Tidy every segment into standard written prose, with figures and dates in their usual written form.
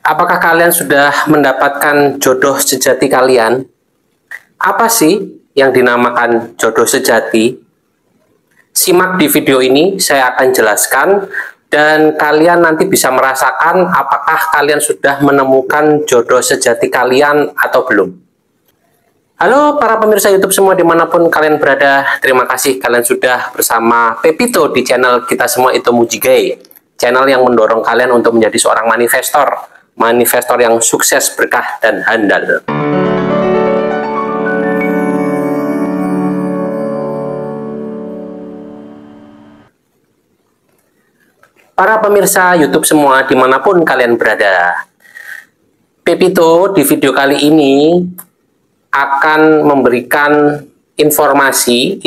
Apakah kalian sudah mendapatkan jodoh sejati kalian? Apa sih yang dinamakan jodoh sejati? Simak di video ini, saya akan jelaskan dan kalian nanti bisa merasakan apakah kalian sudah menemukan jodoh sejati kalian atau belum. Halo para pemirsa YouTube semua dimanapun kalian berada, terima kasih kalian sudah bersama Pepito di channel Kita Semua Itu Mujigai, channel yang mendorong kalian untuk menjadi seorang manifestor yang sukses, berkah, dan handal. Para pemirsa YouTube semua dimanapun kalian berada, Pepito di video kali ini akan memberikan informasi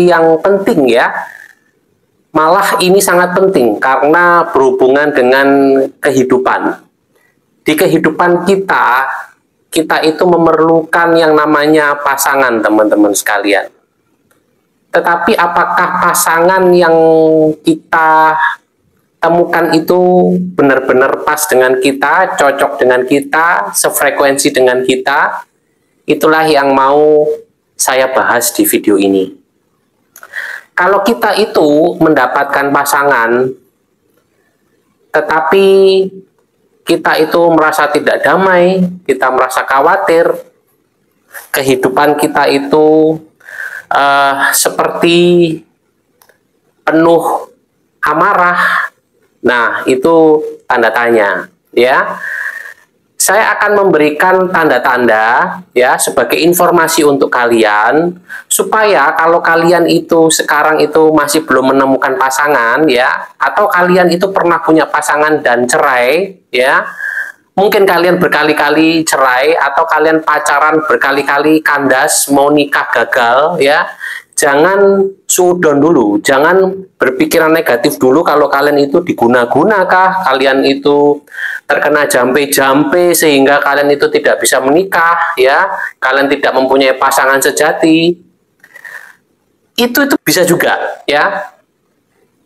yang penting ya. Malah ini sangat penting karena berhubungan dengan kehidupan. Di kehidupan kita itu memerlukan yang namanya pasangan, teman-teman sekalian. Tetapi apakah pasangan yang kita temukan itu benar-benar pas dengan kita, cocok dengan kita, sefrekuensi dengan kita? Itulah yang mau saya bahas di video ini. Kalau kita itu mendapatkan pasangan, tetapi kita itu merasa tidak damai, kita merasa khawatir, kehidupan kita itu seperti penuh amarah. Nah, itu tanda tanya, ya. Saya akan memberikan tanda-tanda ya sebagai informasi untuk kalian supaya kalau kalian itu sekarang itu masih belum menemukan pasangan ya, atau kalian itu pernah punya pasangan dan cerai ya. Mungkin kalian berkali-kali cerai atau kalian pacaran berkali-kali kandas, mau nikah gagal ya. Jangan suudon dulu, jangan berpikiran negatif dulu kalau kalian itu diguna-guna kah, kalian itu terkena jampe-jampe sehingga kalian itu tidak bisa menikah ya, kalian tidak mempunyai pasangan sejati. Itu bisa juga ya.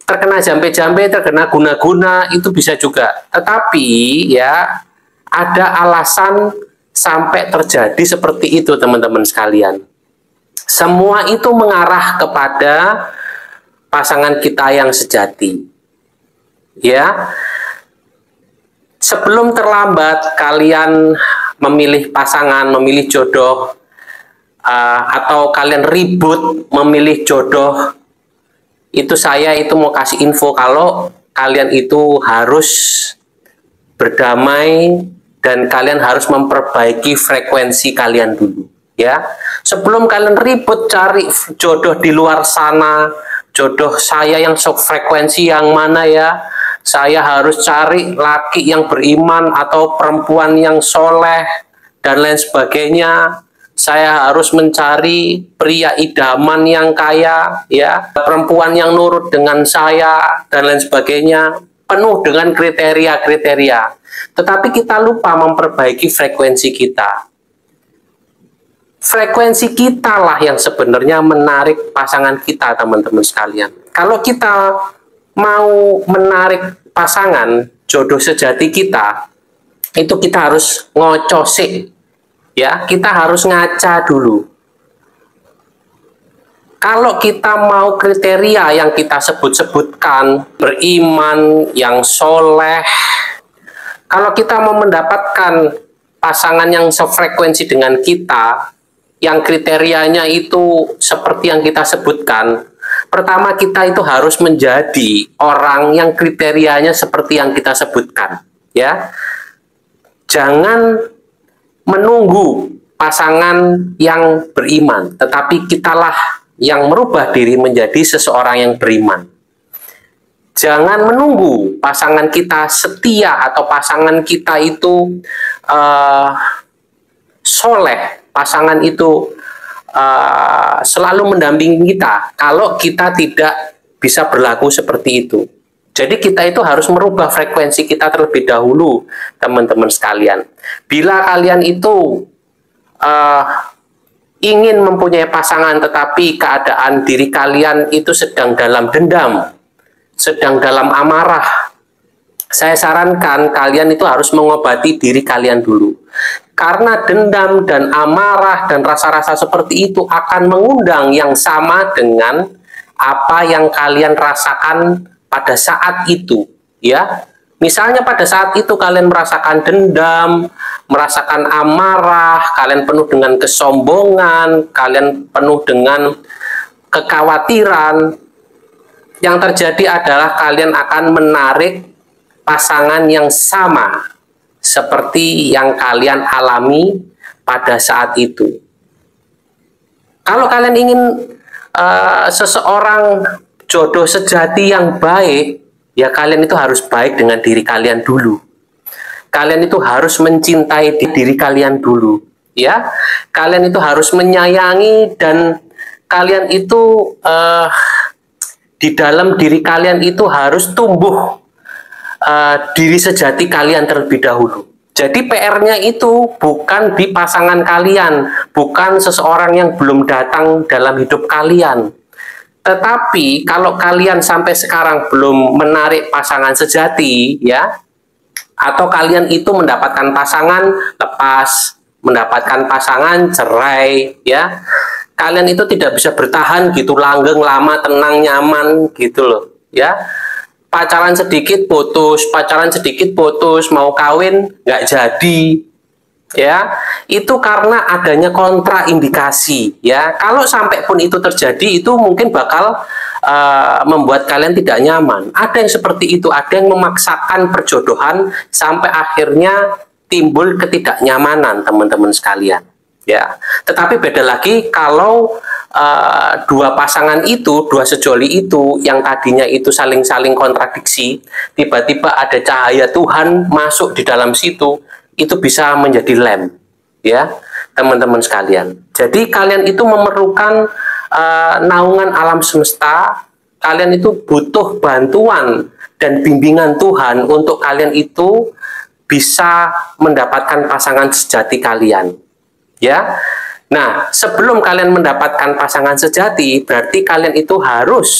Terkena jampe-jampe, terkena guna-guna itu bisa juga. Tetapi ya ada alasan sampai terjadi seperti itu, teman-teman sekalian. Semua itu mengarah kepada pasangan kita yang sejati. Ya. Sebelum terlambat kalian memilih pasangan, memilih jodoh, atau kalian ribut memilih jodoh, itu saya itu mau kasih info kalau kalian itu harus berdamai dan kalian harus memperbaiki frekuensi kalian dulu. Ya, sebelum kalian ribut cari jodoh di luar sana, jodoh saya yang frekuensi yang mana ya, saya harus cari laki yang beriman atau perempuan yang soleh dan lain sebagainya, saya harus mencari pria idaman yang kaya ya, perempuan yang nurut dengan saya dan lain sebagainya, penuh dengan kriteria-kriteria, tetapi kita lupa memperbaiki frekuensi kita. Frekuensi kita lah yang sebenarnya menarik pasangan kita, teman-teman sekalian. Kalau kita mau menarik pasangan, jodoh sejati kita, itu kita harus ngocosik, ya, kita harus ngaca dulu. Kalau kita mau kriteria yang kita sebut-sebutkan, beriman, yang soleh, kalau kita mau mendapatkan pasangan yang sefrekuensi dengan kita, yang kriterianya itu seperti yang kita sebutkan, pertama kita itu harus menjadi orang yang kriterianya seperti yang kita sebutkan ya. Jangan menunggu pasangan yang beriman, tetapi kitalah yang merubah diri menjadi seseorang yang beriman. Jangan menunggu pasangan kita setia atau pasangan kita itu soleh, pasangan itu selalu mendampingi kita kalau kita tidak bisa berlaku seperti itu. Jadi kita itu harus merubah frekuensi kita terlebih dahulu, teman-teman sekalian. Bila kalian itu ingin mempunyai pasangan tetapi keadaan diri kalian itu sedang dalam dendam, sedang dalam amarah, saya sarankan kalian itu harus mengobati diri kalian dulu. Karena dendam dan amarah dan rasa-rasa seperti itu akan mengundang yang sama dengan apa yang kalian rasakan pada saat itu, ya. Misalnya pada saat itu kalian merasakan dendam, merasakan amarah, kalian penuh dengan kesombongan, kalian penuh dengan kekhawatiran. Yang terjadi adalah kalian akan menarik pasangan yang sama seperti yang kalian alami pada saat itu. Kalau kalian ingin seseorang jodoh sejati yang baik, ya kalian itu harus baik dengan diri kalian dulu. Kalian itu harus mencintai diri kalian dulu, ya. Kalian itu harus menyayangi, dan kalian itu di dalam diri kalian itu harus tumbuh diri sejati kalian terlebih dahulu. Jadi PR-nya itu bukan di pasangan kalian, bukan seseorang yang belum datang dalam hidup kalian. Tetapi kalau kalian sampai sekarang belum menarik pasangan sejati, ya, atau kalian itu mendapatkan pasangan lepas, mendapatkan pasangan cerai, ya, kalian itu tidak bisa bertahan gitu langgeng lama, tenang, nyaman gitu loh, ya. Pacaran sedikit putus, mau kawin nggak jadi, ya. Itu karena adanya kontraindikasi, ya. Kalau sampai pun itu terjadi, itu mungkin bakal membuat kalian tidak nyaman. Ada yang seperti itu, ada yang memaksakan perjodohan sampai akhirnya timbul ketidaknyamanan, teman-teman sekalian, ya. Tetapi beda lagi kalau dua pasangan itu, dua sejoli itu yang tadinya itu saling-saling kontradiksi, tiba-tiba ada cahaya Tuhan masuk di dalam situ, itu bisa menjadi lem, ya, teman-teman sekalian. Jadi kalian itu memerlukan naungan alam semesta, kalian itu butuh bantuan dan bimbingan Tuhan untuk kalian itu bisa mendapatkan pasangan sejati kalian, ya. Nah, sebelum kalian mendapatkan pasangan sejati, berarti kalian itu harus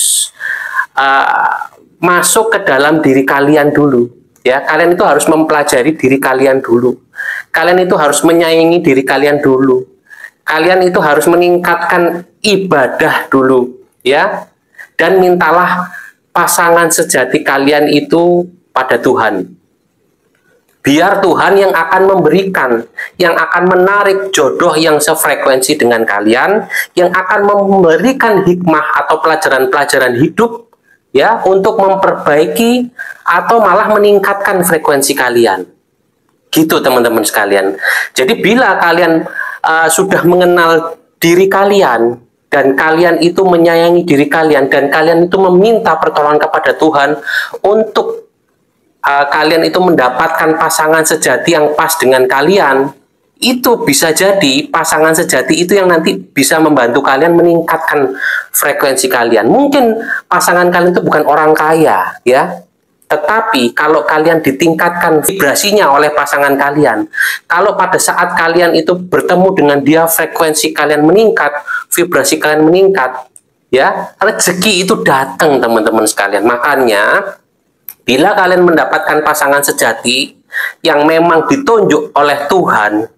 masuk ke dalam diri kalian dulu, ya. Kalian itu harus mempelajari diri kalian dulu. Kalian itu harus menyayangi diri kalian dulu. Kalian itu harus meningkatkan ibadah dulu, ya. Dan mintalah pasangan sejati kalian itu pada Tuhan. Biar Tuhan yang akan memberikan, yang akan menarik jodoh yang sefrekuensi dengan kalian, yang akan memberikan hikmah atau pelajaran-pelajaran hidup, ya, untuk memperbaiki atau malah meningkatkan frekuensi kalian. Gitu, teman-teman sekalian. Jadi bila kalian sudah mengenal diri kalian, dan kalian itu menyayangi diri kalian, dan kalian itu meminta pertolongan kepada Tuhan untuk kalian itu mendapatkan pasangan sejati yang pas dengan kalian, itu bisa jadi pasangan sejati itu yang nanti bisa membantu kalian meningkatkan frekuensi kalian. Mungkin pasangan kalian itu bukan orang kaya, ya, tetapi kalau kalian ditingkatkan vibrasinya oleh pasangan kalian, kalau pada saat kalian itu bertemu dengan dia, frekuensi kalian meningkat, vibrasi kalian meningkat, ya, rezeki itu datang, teman-teman sekalian. Makanya bila kalian mendapatkan pasangan sejati yang memang ditunjuk oleh Tuhan,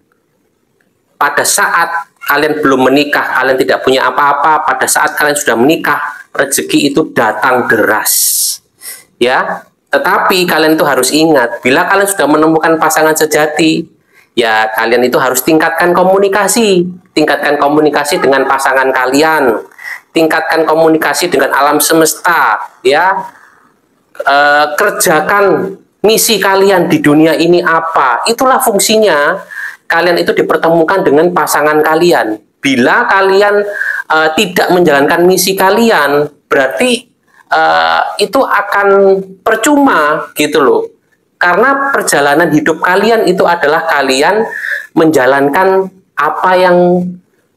pada saat kalian belum menikah, kalian tidak punya apa-apa, pada saat kalian sudah menikah, rezeki itu datang deras, ya. Tetapi kalian itu harus ingat, bila kalian sudah menemukan pasangan sejati, ya kalian itu harus tingkatkan komunikasi dengan pasangan kalian, tingkatkan komunikasi dengan alam semesta, ya. Kerjakan misi kalian di dunia ini apa, itulah fungsinya kalian itu dipertemukan dengan pasangan kalian. Bila kalian tidak menjalankan misi kalian, berarti itu akan percuma gitu loh, karena perjalanan hidup kalian itu adalah kalian menjalankan apa yang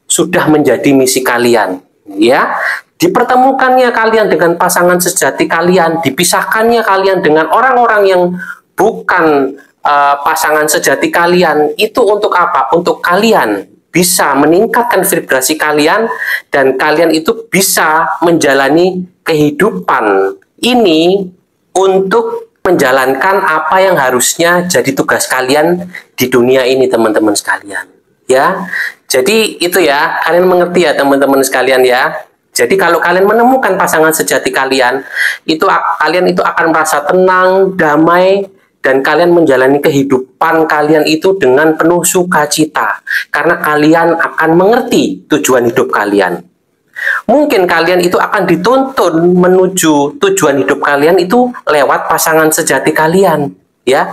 sudah menjadi misi kalian, ya. Dipertemukannya kalian dengan pasangan sejati kalian, dipisahkannya kalian dengan orang-orang yang bukan pasangan sejati kalian, itu untuk apa? Untuk kalian bisa meningkatkan vibrasi kalian, dan kalian itu bisa menjalani kehidupan ini untuk menjalankan apa yang harusnya jadi tugas kalian di dunia ini, teman-teman sekalian. Ya, jadi itu ya, kalian mengerti ya teman-teman sekalian ya. Jadi kalau kalian menemukan pasangan sejati kalian, kalian itu akan merasa tenang, damai, dan kalian menjalani kehidupan kalian itu dengan penuh sukacita, karena kalian akan mengerti tujuan hidup kalian. Mungkin kalian itu akan dituntun menuju tujuan hidup kalian itu lewat pasangan sejati kalian, ya.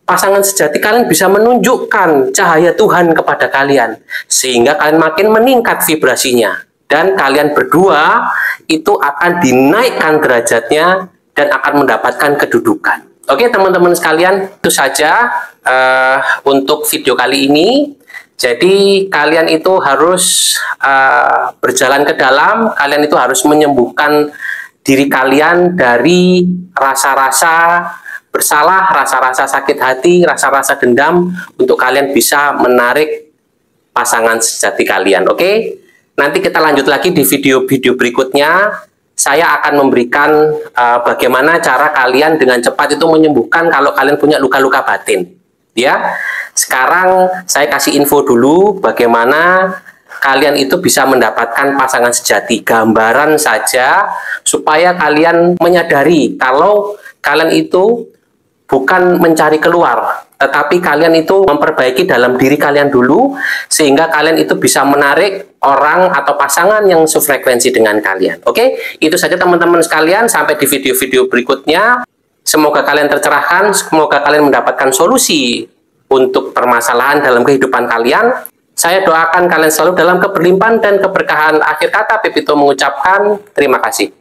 Pasangan sejati kalian bisa menunjukkan cahaya Tuhan kepada kalian, sehingga kalian makin meningkat vibrasinya, dan kalian berdua itu akan dinaikkan derajatnya dan akan mendapatkan kedudukan. Oke teman-teman sekalian, itu saja untuk video kali ini. Jadi kalian itu harus berjalan ke dalam, kalian itu harus menyembuhkan diri kalian dari rasa-rasa bersalah, rasa-rasa sakit hati, rasa-rasa dendam, untuk kalian bisa menarik pasangan sejati kalian. Oke? Nanti kita lanjut lagi di video-video berikutnya. Saya akan memberikan bagaimana cara kalian dengan cepat itu menyembuhkan kalau kalian punya luka-luka batin. Ya, sekarang saya kasih info dulu bagaimana kalian itu bisa mendapatkan pasangan sejati. Gambaran saja supaya kalian menyadari kalau kalian itu bukan mencari keluar, tetapi kalian itu memperbaiki dalam diri kalian dulu, sehingga kalian itu bisa menarik orang atau pasangan yang sefrekuensi dengan kalian. Oke, itu saja teman-teman sekalian. Sampai di video-video berikutnya. Semoga kalian tercerahkan, semoga kalian mendapatkan solusi untuk permasalahan dalam kehidupan kalian. Saya doakan kalian selalu dalam keberlimpahan dan keberkahan. Akhir kata, Pepito mengucapkan terima kasih.